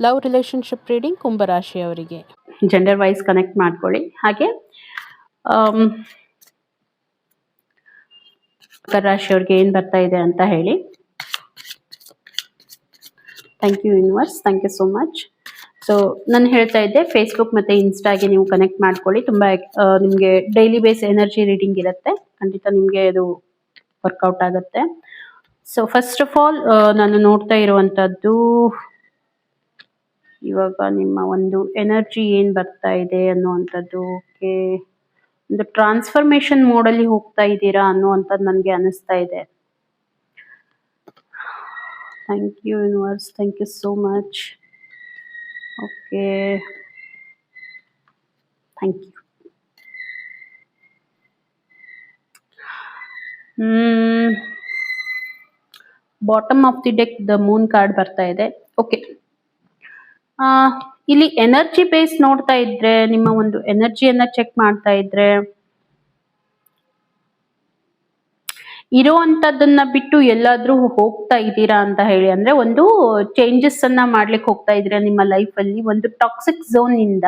Love relationship reading ಕುಂಭರಾಶಿಯವರಿಗೆ. Gender wise connect ಮಾಡ್ಕೊಳ್ಳಿ. ಹಾಗೆ ಮಕರ ರಾಶಿಯವ್ರಿಗೆ ಏನು ಬರ್ತಾ ಇದೆ ಅಂತ ಹೇಳಿ. Thank you universe, thank you so much. So ನಾನು ಹೇಳ್ತಾ ಇದ್ದೆ, ಫೇಸ್ಬುಕ್ ಮತ್ತು ಇನ್ಸ್ಟಾಗೆ ನೀವು ಕನೆಕ್ಟ್ ಮಾಡ್ಕೊಳ್ಳಿ. ತುಂಬ ನಿಮಗೆ ಡೈಲಿ ಬೇಸ್ ಎನರ್ಜಿ ರೀಡಿಂಗ್ ಇರುತ್ತೆ, ಖಂಡಿತ ನಿಮಗೆ ಅದು ವರ್ಕೌಟ್ ಆಗುತ್ತೆ. ಸೊ ಫಸ್ಟ್ ಆಫ್ ಆಲ್ ನಾನು ನೋಡ್ತಾ ಇರುವಂಥದ್ದು ಇವಾಗ ನಿಮ್ಮ ಒಂದು ಎನರ್ಜಿ ಏನು ಬರ್ತಾ ಇದೆ ಅನ್ನುವಂಥದ್ದು. ಓಕೆ, ಒಂದು ಟ್ರಾನ್ಸ್ಫರ್ಮೇಷನ್ ಮೋಡಲ್ಲಿ ಹೋಗ್ತಾ ಇದ್ದೀರಾ ಅನ್ನುವಂಥದ್ದು ನನಗೆ ಅನಿಸ್ತಾ ಇದೆ. Thank you universe, thank you so much. Okay, thank you. Bottom of the deck the moon card ಬರ್ತಾ ಇದೆ. ಓಕೆ, ಇಲ್ಲಿ ಎನರ್ಜಿ ಬೇಸ್ ನೋಡ್ತಾ ಇದ್ರೆ, ನಿಮ್ಮ ಒಂದು ಎನರ್ಜಿಯನ್ನ ಚೆಕ್ ಮಾಡ್ತಾ ಇದ್ರೆ, ಇರೋವಂಥದ್ದನ್ನ ಬಿಟ್ಟು ಎಲ್ಲಾದ್ರೂ ಹೋಗ್ತಾ ಇದ್ದೀರಾ ಅಂತ ಹೇಳಿ. ಅಂದ್ರೆ ಒಂದು ಚೇಂಜಸ್ ಅನ್ನ ಮಾಡ್ಲಿಕ್ಕೆ ಹೋಗ್ತಾ ಇದ್ದೀರಾ ನಿಮ್ಮ ಲೈಫ್ ಅಲ್ಲಿ. ಒಂದು ಟಾಕ್ಸಿಕ್ ಝೋನ್ ಇಂದ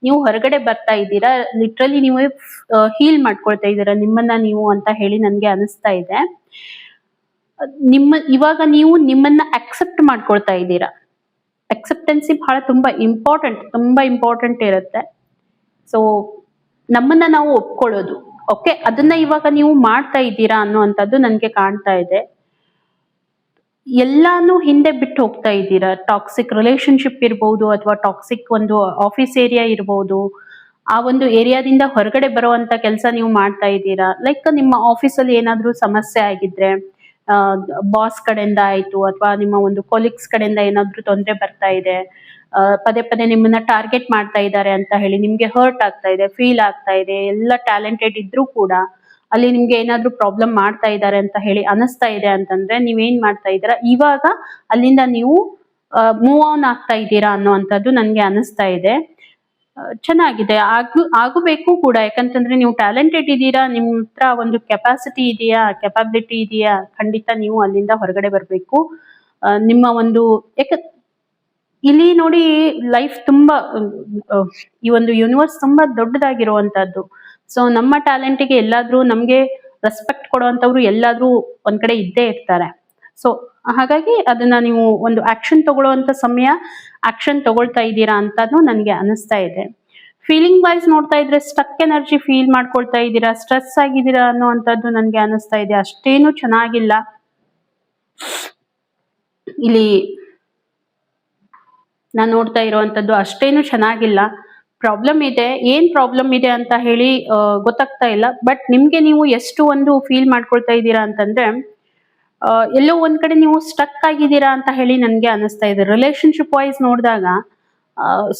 ನೀವು ಹೊರಗಡೆ ಬರ್ತಾ ಇದ್ದೀರಾ. ಲಿಟ್ರಲಿ ನೀವು ಹೀಲ್ ಮಾಡ್ಕೊಳ್ತಾ ಇದ್ದೀರಾ ನಿಮ್ಮನ್ನ ನೀವು ಅಂತ ಹೇಳಿ ನನ್ಗೆ ಅನಿಸ್ತಾ ಇದೆ. ಇವಾಗ ನೀವು ನಿಮ್ಮನ್ನ ಅಕ್ಸೆಪ್ಟ್ ಮಾಡ್ಕೊಳ್ತಾ ಇದ್ದೀರಾ. ಅಕ್ಸೆಪ್ಟೆನ್ಸಿ ಬಹಳ ತುಂಬಾ ಇಂಪಾರ್ಟೆಂಟ್ ಇರುತ್ತೆ. ಸೊ ನಮ್ಮನ್ನ ನಾವು ಒಪ್ಕೊಳ್ಳೋದು, ಓಕೆ, ಅದನ್ನ ಇವಾಗ ನೀವು ಮಾಡ್ತಾ ಇದ್ದೀರಾ ಅನ್ನುವಂಥದ್ದು ನನಗೆ ಕಾಣ್ತಾ ಇದೆ. ಎಲ್ಲಾನು ಹಿಂದೆ ಬಿಟ್ಟು ಹೋಗ್ತಾ ಇದ್ದೀರಾ. ಟಾಕ್ಸಿಕ್ ರಿಲೇಶನ್ಶಿಪ್ ಇರ್ಬೋದು, ಅಥವಾ ಟಾಕ್ಸಿಕ್ ಒಂದು ಆಫೀಸ್ ಏರಿಯಾ ಇರ್ಬೋದು. ಆ ಒಂದು ಏರಿಯಾದಿಂದ ಹೊರಗಡೆ ಬರುವಂತ ಕೆಲಸ ನೀವು ಮಾಡ್ತಾ ಇದ್ದೀರಾ. ಲೈಕ್ ನಿಮ್ಮ ಆಫೀಸಲ್ಲಿ ಏನಾದ್ರೂ ಸಮಸ್ಯೆ ಆಗಿದ್ರೆ, ಬಾಸ್ ಕಡೆಯಿಂದ ಆಯ್ತು, ಅಥವಾ ನಿಮ್ಮ ಒಂದು ಕೊಲೀಗ್ಸ್ ಕಡೆಯಿಂದ ಏನಾದ್ರೂ ತೊಂದರೆ ಬರ್ತಾ ಇದೆ, ಪದೇ ಪದೇ ನಿಮ್ಮನ್ನ ಟಾರ್ಗೆಟ್ ಮಾಡ್ತಾ ಇದ್ದಾರೆ ಅಂತ ಹೇಳಿ ನಿಮ್ಗೆ ಹರ್ಟ್ ಆಗ್ತಾ ಇದೆ, ಫೀಲ್ ಆಗ್ತಾ ಇದೆ. ಎಲ್ಲ ಟ್ಯಾಲೆಂಟೆಡ್ ಇದ್ರೂ ಕೂಡ ಅಲ್ಲಿ ನಿಮ್ಗೆ ಏನಾದ್ರೂ ಪ್ರಾಬ್ಲಮ್ ಮಾಡ್ತಾ ಇದ್ದಾರೆ ಅಂತ ಹೇಳಿ ಅನಿಸ್ತಾ ಇದೆ ಅಂತಂದ್ರೆ, ನೀವೇನ್ ಮಾಡ್ತಾ ಇದ್ದೀರಾ, ಇವಾಗ ಅಲ್ಲಿಂದ ನೀವು ಮೂವ್ ಆನ್ ಆಗ್ತಾ ಇದ್ದೀರಾ ಅನ್ನುವಂಥದ್ದು ನನ್ಗೆ ಅನಿಸ್ತಾ ಇದೆ. ಚೆನ್ನಾಗಿದೆ, ಆಗಬೇಕು ಕೂಡ. ಯಾಕಂತಂದ್ರೆ ನೀವು ಟ್ಯಾಲೆಂಟೆಡ್ ಇದ್ದೀರಾ, ನಿಮ್ ಹತ್ರ ಒಂದು ಕೆಪಾಸಿಟಿ ಇದೆಯಾ, ಕೆಪಾಬಿಲಿಟಿ ಇದೆಯಾ, ಖಂಡಿತ ನೀವು ಅಲ್ಲಿಂದ ಹೊರಗಡೆ ಬರ್ಬೇಕು. ನಿಮ್ಮ ಒಂದು ಇಲ್ಲಿ ನೋಡಿ, ಲೈಫ್ ತುಂಬಾ ಈ ಒಂದು ಯೂನಿವರ್ಸ್ ತುಂಬಾ ದೊಡ್ಡದಾಗಿರುವಂತದ್ದು. ಸೊ ನಮ್ಮ ಟ್ಯಾಲೆಂಟಿಗೆ ಎಲ್ಲಾದ್ರೂ ನಮ್ಗೆ ರೆಸ್ಪೆಕ್ಟ್ ಕೊಡುವಂತವ್ರು ಎಲ್ಲಾದ್ರೂ ಒಂದ್ ಕಡೆ ಇದ್ದೇ ಇರ್ತಾರೆ. ಸೊ ಹಾಗಾಗಿ ಅದನ್ನ ನೀವು ಒಂದು ಆಕ್ಷನ್ ತಗೊಳ್ಳುವಂತ ಸಮಯ, ಆಕ್ಷನ್ ತಗೊಳ್ತಾ ಇದ್ದೀರಾ ಅಂತಾನು ನನಗೆ ಅನಿಸ್ತಾ ಇದೆ. ಫೀಲಿಂಗ್ ವೈಸ್ ನೋಡ್ತಾ ಇದ್ರೆ ಸ್ಟಕ್ ಎನರ್ಜಿ ಫೀಲ್ ಮಾಡ್ಕೊಳ್ತಾ ಇದ್ದೀರಾ, ಸ್ಟ್ರೆಸ್ ಆಗಿದ್ದೀರಾ ಅನ್ನುವಂಥದ್ದು ನನಗೆ ಅನಿಸ್ತಾ ಇದೆ. ಅಷ್ಟೇನು ಚೆನ್ನಾಗಿಲ್ಲ ಇಲ್ಲಿ ನಾನು ನೋಡ್ತಾ ಇರುವಂತದ್ದು, ಅಷ್ಟೇನು ಚೆನ್ನಾಗಿಲ್ಲ. ಪ್ರಾಬ್ಲಮ್ ಇದೆ, ಏನ್ ಪ್ರಾಬ್ಲಮ್ ಇದೆ ಅಂತ ಹೇಳಿ ಗೊತ್ತಾಗ್ತಾ ಇಲ್ಲ. ಬಟ್ ನಿಮ್ಗೆ ನೀವು ಎಷ್ಟು ಒಂದು ಫೀಲ್ ಮಾಡ್ಕೊಳ್ತಾ ಇದ್ದೀರಾ ಅಂತಂದ್ರೆ, ಎಲ್ಲೋ ಒಂದ್ ಕಡೆ ನೀವು ಸ್ಟಕ್ ಆಗಿದ್ದೀರಾ ಅಂತ ಹೇಳಿ ನನ್ಗೆ ಅನಿಸ್ತಾ ಇದೆ. ರಿಲೇಶನ್ಶಿಪ್ ವೈಸ್ ನೋಡಿದಾಗ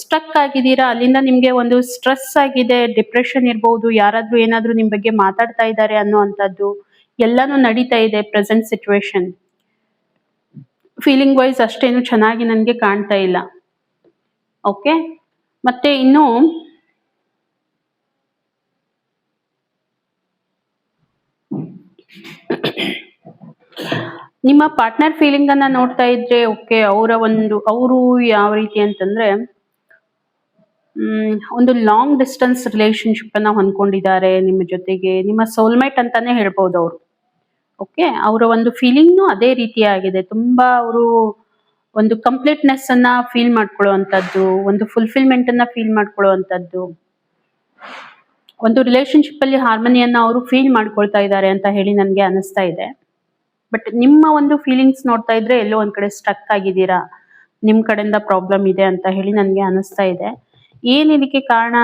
ಸ್ಟಕ್ ಆಗಿದ್ದೀರಾ, ಅಲ್ಲಿಂದ ನಿಮ್ಗೆ ಒಂದು ಸ್ಟ್ರೆಸ್ ಆಗಿದೆ, ಡಿಪ್ರೆಷನ್ ಇರ್ಬೋದು, ಯಾರಾದ್ರೂ ಏನಾದ್ರೂ ನಿಮ್ ಬಗ್ಗೆ ಮಾತಾಡ್ತಾ ಇದ್ದಾರೆ ಅನ್ನುವಂಥದ್ದು ಎಲ್ಲಾನು ನಡೀತಾ ಇದೆ ಪ್ರೆಸೆಂಟ್ ಸಿಚುವೇಶನ್. ಫೀಲಿಂಗ್ ವೈಸ್ ಅಷ್ಟೇನು ಚೆನ್ನಾಗಿ ನನ್ಗೆ ಕಾಣ್ತಾ ಇಲ್ಲ. ಓಕೆ, ಮತ್ತೆ ಇನ್ನು ನಿಮ್ಮ ಪಾರ್ಟ್ನರ್ ಫೀಲಿಂಗ್ ಅನ್ನ ನೋಡ್ತಾ ಇದ್ರೆ, ಓಕೆ, ಅವರು ಯಾವ ರೀತಿ ಅಂತಂದ್ರೆ, ಒಂದು ಲಾಂಗ್ ಡಿಸ್ಟೆನ್ಸ್ ರಿಲೇಶನ್ಶಿಪ್ ಅನ್ನ ಹೊಂದ್ಕೊಂಡಿದ್ದಾರೆ ನಿಮ್ಮ ಜೊತೆಗೆ. ನಿಮ್ಮ ಸೋಲ್ಮೇಟ್ ಅಂತಾನೆ ಹೇಳ್ಬೋದು ಅವರು. ಓಕೆ, ಅವರ ಒಂದು ಫೀಲಿಂಗ್ನು ಅದೇ ರೀತಿಯಾಗಿದೆ. ತುಂಬಾ ಅವರು ಒಂದು ಕಂಪ್ಲೀಟ್ನೆಸ್ ಅನ್ನ ಫೀಲ್ ಮಾಡ್ಕೊಳ್ಳುವಂಥದ್ದು, ಒಂದು ಫುಲ್ಫಿಲ್ಮೆಂಟ್ ಅನ್ನ ಫೀಲ್ ಮಾಡ್ಕೊಳ್ಳುವಂಥದ್ದು, ಒಂದು ರಿಲೇಶನ್ಶಿಪ್ ಅಲ್ಲಿ ಹಾರ್ಮನಿಯನ್ನ ಅವರು ಫೀಲ್ ಮಾಡ್ಕೊಳ್ತಾ ಇದ್ದಾರೆ ಅಂತ ಹೇಳಿ ನನ್ಗೆ ಅನಿಸ್ತಾ ಇದೆ. ಬಟ್ ನಿಮ್ಮ ಒಂದು ಫೀಲಿಂಗ್ಸ್ ನೋಡ್ತಾ ಇದ್ರೆ ಎಲ್ಲೋ ಒಂದ್ ಕಡೆ ಸ್ಟಕ್ ಆಗಿದ್ದೀರಾ, ನಿಮ್ ಕಡೆಯಿಂದ ಪ್ರಾಬ್ಲಮ್ ಇದೆ ಅಂತ ಹೇಳಿ ನನ್ಗೆ ಅನಿಸ್ತಾ ಇದೆ. ಏನ್ ಇದಕ್ಕೆ ಕಾರಣ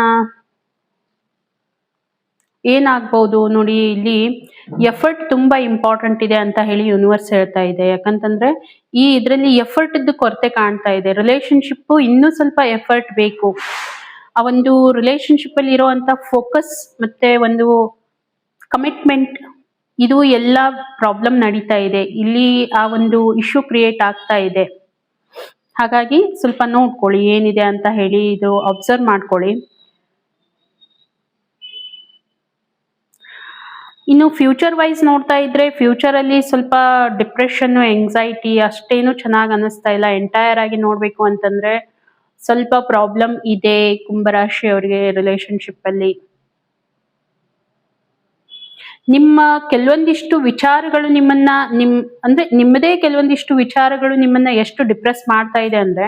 ಏನಾಗ್ಬಹುದು ನೋಡಿ, ಇಲ್ಲಿ ಎಫರ್ಟ್ ತುಂಬಾ ಇಂಪಾರ್ಟೆಂಟ್ ಇದೆ ಅಂತ ಹೇಳಿ ಯೂನಿವರ್ಸ್ ಹೇಳ್ತಾ ಇದೆ. ಯಾಕಂತಂದ್ರೆ ಇದ್ರಲ್ಲಿ ಎಫರ್ಟ್ ಇದ್ದು ಕೊರತೆ ಕಾಣ್ತಾ ಇದೆ. ರಿಲೇಶನ್ಶಿಪ್ ಇನ್ನೂ ಸ್ವಲ್ಪ ಎಫರ್ಟ್ ಬೇಕು. ಆ ಒಂದು ರಿಲೇಶನ್ಶಿಪ್ ಅಲ್ಲಿ ಇರುವಂತ ಫೋಕಸ್ ಮತ್ತೆ ಒಂದು ಕಮಿಟ್ಮೆಂಟ್, ಇದು ಎಲ್ಲ ಪ್ರಾಬ್ಲಮ್ ನಡೀತಾ ಇದೆ ಇಲ್ಲಿ. ಆ ಒಂದು ಇಶ್ಯೂ ಕ್ರಿಯೇಟ್ ಆಗ್ತಾ ಇದೆ. ಹಾಗಾಗಿ ಸ್ವಲ್ಪ ನೋಡ್ಕೊಳ್ಳಿ ಏನಿದೆ ಅಂತ ಹೇಳಿ, ಇದು ಅಬ್ಸರ್ವ್ ಮಾಡ್ಕೊಳ್ಳಿ. ಇನ್ನು ಫ್ಯೂಚರ್ ವೈಸ್ ನೋಡ್ತಾ ಇದ್ರೆ ಫ್ಯೂಚರ್ ಅಲ್ಲಿ ಸ್ವಲ್ಪ ಡಿಪ್ರೆಷನ್ ಎಂಗ್ಸೈಟಿ ಅಷ್ಟೇನು ಚೆನ್ನಾಗಿ ಅನಿಸ್ತಾ ಇಲ್ಲ. ಎಂಟೈರ್ ಆಗಿ ನೋಡ್ಬೇಕು ಅಂತಂದ್ರೆ ಸ್ವಲ್ಪ ಪ್ರಾಬ್ಲಮ್ ಇದೆ ಕುಂಭರಾಶಿ ಅವರಿಗೆ ರಿಲೇಶನ್ಶಿಪ್ ಅಲ್ಲಿ. ನಿಮ್ಮ ಕೆಲವೊಂದಿಷ್ಟು ವಿಚಾರಗಳು ಅಂದ್ರೆ ನಿಮ್ಮದೇ ಕೆಲವೊಂದಿಷ್ಟು ವಿಚಾರಗಳು ನಿಮ್ಮನ್ನ ಎಷ್ಟು ಡಿಪ್ರೆಸ್ ಮಾಡ್ತಾ ಇದೆ ಅಂದ್ರೆ,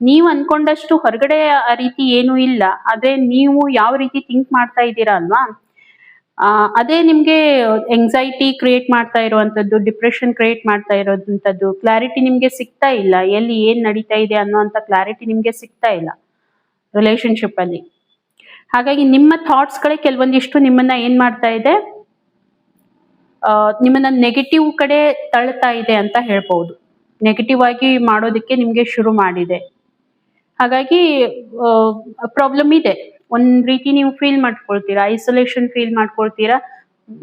ನೀವು ಅನ್ಕೊಂಡಷ್ಟು ಹೊರಗಡೆ ಆ ರೀತಿ ಏನು ಇಲ್ಲ. ಆದ್ರೆ ನೀವು ಯಾವ ರೀತಿ ಥಿಂಕ್ ಮಾಡ್ತಾ ಇದ್ದೀರಾ ಅಲ್ವಾ, ಅದೇ ನಿಮ್ಗೆ ಎಂಗ್ಸೈಟಿ ಕ್ರಿಯೇಟ್ ಮಾಡ್ತಾ ಇರುವಂತದ್ದು, ಡಿಪ್ರೆಷನ್ ಕ್ರಿಯೇಟ್ ಮಾಡ್ತಾ ಇರೋದಂಥದ್ದು. ಕ್ಲಾರಿಟಿ ನಿಮ್ಗೆ ಸಿಗ್ತಾ ಇಲ್ಲ, ಎಲ್ಲಿ ಏನ್ ನಡೀತಾ ಇದೆ ಅನ್ನೋಂಥ ಕ್ಲಾರಿಟಿ ನಿಮ್ಗೆ ಸಿಗ್ತಾ ಇಲ್ಲ ರಿಲೇಶನ್ಶಿಪ್ ಅಲ್ಲಿ. ಹಾಗಾಗಿ ನಿಮ್ಮ ಥಾಟ್ಸ್ ಗಳೇ ಕೆಲವೊಂದಿಷ್ಟು ನಿಮ್ಮನ್ನ ಏನ್ ಮಾಡ್ತಾ ಇದೆ, ನಿಮ್ಮನ್ನ ನೆಗೆಟಿವ್ ಕಡೆ ತಳ್ತಾ ಇದೆ ಅಂತ ಹೇಳ್ಬಹುದು. ನೆಗೆಟಿವ್ ಆಗಿ ಮಾಡೋದಕ್ಕೆ ನಿಮ್ಗೆ ಶುರು ಮಾಡಿದೆ. ಹಾಗಾಗಿ ಪ್ರಾಬ್ಲಮ್ ಇದೆ. ಒಂದ್ ರೀತಿ ನೀವು ಫೀಲ್ ಮಾಡ್ಕೊಳ್ತೀರಾ, ಐಸೋಲೇಷನ್ ಫೀಲ್ ಮಾಡ್ಕೊಳ್ತೀರಾ.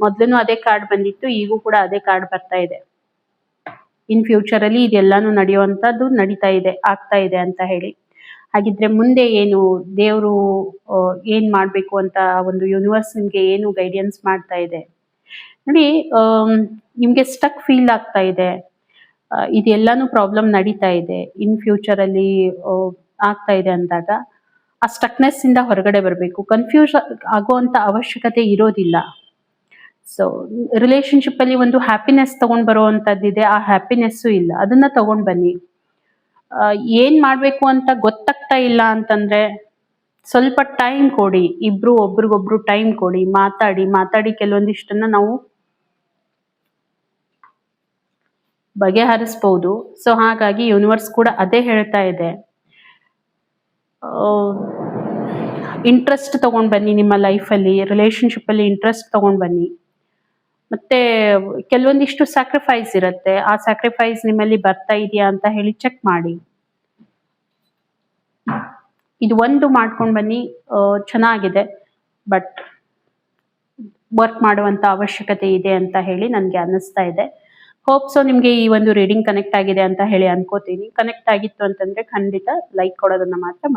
ಮೊದ್ಲು ಅದೇ ಕಾರ್ಡ್ ಬಂದಿತ್ತು, ಈಗೂ ಕೂಡ ಅದೇ ಕಾರ್ಡ್ ಬರ್ತಾ ಇದೆ. ಇನ್ ಫ್ಯೂಚರ್ ಅಲ್ಲಿ ಇದೆಲ್ಲಾನು ನಡೆಯುವಂತದ್ದು ಆಗ್ತಾ ಇದೆ ಅಂತ ಹೇಳಿ. ಹಾಗಿದ್ರೆ ಮುಂದೆ ಏನು ದೇವರು ಏನ್ ಮಾಡ್ಬೇಕು ಅಂತ ಒಂದು ಯೂನಿವರ್ಸ್ ನಿಮ್ಗೆ ಏನು ಗೈಡೆನ್ಸ್ ಮಾಡ್ತಾ ಇದೆ ನೋಡಿ. ನಿಮ್ಗೆ ಸ್ಟಕ್ ಫೀಲ್ ಆಗ್ತಾ ಇದೆ, ಇದೆಲ್ಲಾನು ಪ್ರಾಬ್ಲಮ್ ನಡೀತಾ ಇದೆ, ಇನ್ ಫ್ಯೂಚರ್ ಅಲ್ಲಿ ಆಗ್ತಾ ಇದೆ ಅಂದಾಗ ಆ ಸ್ಟಕ್ನೆಸ್ ಇಂದ ಹೊರಗಡೆ ಬರಬೇಕು. ಕನ್ಫ್ಯೂಸ್ ಆಗುವಂತ ಅವಶ್ಯಕತೆ ಇರೋದಿಲ್ಲ. ಸೊ ರಿಲೇಶನ್ಶಿಪ್ ಅಲ್ಲಿ ಒಂದು ಹ್ಯಾಪಿನೆಸ್ ತಗೊಂಡ್ ಬರುವಂತದ್ದಿದೆ, ಆ ಹ್ಯಾಪಿನೆಸ್ಸು ಇಲ್ಲ. ಅದನ್ನ ತಗೊಂಡ್ ಬನ್ನಿ. ಏನ್ ಮಾಡ್ಬೇಕು ಅಂತ ಗೊತ್ತಾಗ್ತಾ ಇಲ್ಲ ಅಂತಂದ್ರೆ ಸ್ವಲ್ಪ ಟೈಮ್ ಕೊಡಿ, ಇಬ್ರು ಒಬ್ರಿಗೊಬ್ರು ಟೈಮ್ ಕೊಡಿ, ಮಾತಾಡಿ ಕೆಲವೊಂದಿಷ್ಟನ್ನ ನಾವು ಬಗೆಹರಿಸಬಹುದು. ಸೊ ಹಾಗಾಗಿ ಯೂನಿವರ್ಸ್ ಕೂಡ ಅದೇ ಹೇಳ್ತಾ ಇದೆ. ಇಂಟ್ರೆಸ್ಟ್ ತಗೊಂಡ್ ಬನ್ನಿ ನಿಮ್ಮ ಲೈಫಲ್ಲಿ, ರಿಲೇಶನ್ಶಿಪ್ ಅಲ್ಲಿ ಇಂಟ್ರೆಸ್ಟ್ ತಗೊಂಡ್ ಬನ್ನಿ. ಮತ್ತೆ ಕೆಲವೊಂದಿಷ್ಟು ಸ್ಯಾಕ್ರಿಫೈಸ್ ಇರುತ್ತೆ, ಆ ಸ್ಯಾಕ್ರಿಫೈಸ್ ನಿಮ್ಮಲ್ಲಿ ಬರ್ತಾ ಇದೆಯಾ ಅಂತ ಹೇಳಿ ಚೆಕ್ ಮಾಡಿ. ಇದು ಒಂದು ಮಾಡ್ಕೊಂಡ್ ಬನ್ನಿ, ಚೆನ್ನಾಗಿದೆ. ಬಟ್ ವರ್ಕ್ ಮಾಡುವಂತ ಅವಶ್ಯಕತೆ ಇದೆ ಅಂತ ಹೇಳಿ ನನ್ಗೆ ಅನ್ನಿಸ್ತಾ ಇದೆ. ಹೋಪ್ ಸೊ ನಿಮ್ಗೆ ಈ ಒಂದು ರೀಡಿಂಗ್ ಕನೆಕ್ಟ್ ಆಗಿದೆ ಅಂತ ಹೇಳಿ ಅನ್ಕೋತೀನಿ. ಕನೆಕ್ಟ್ ಆಗಿತ್ತು ಅಂತಂದ್ರೆ ಖಂಡಿತ ಲೈಕ್ ಕೊಡೋದನ್ನ ಮಾತ್ರ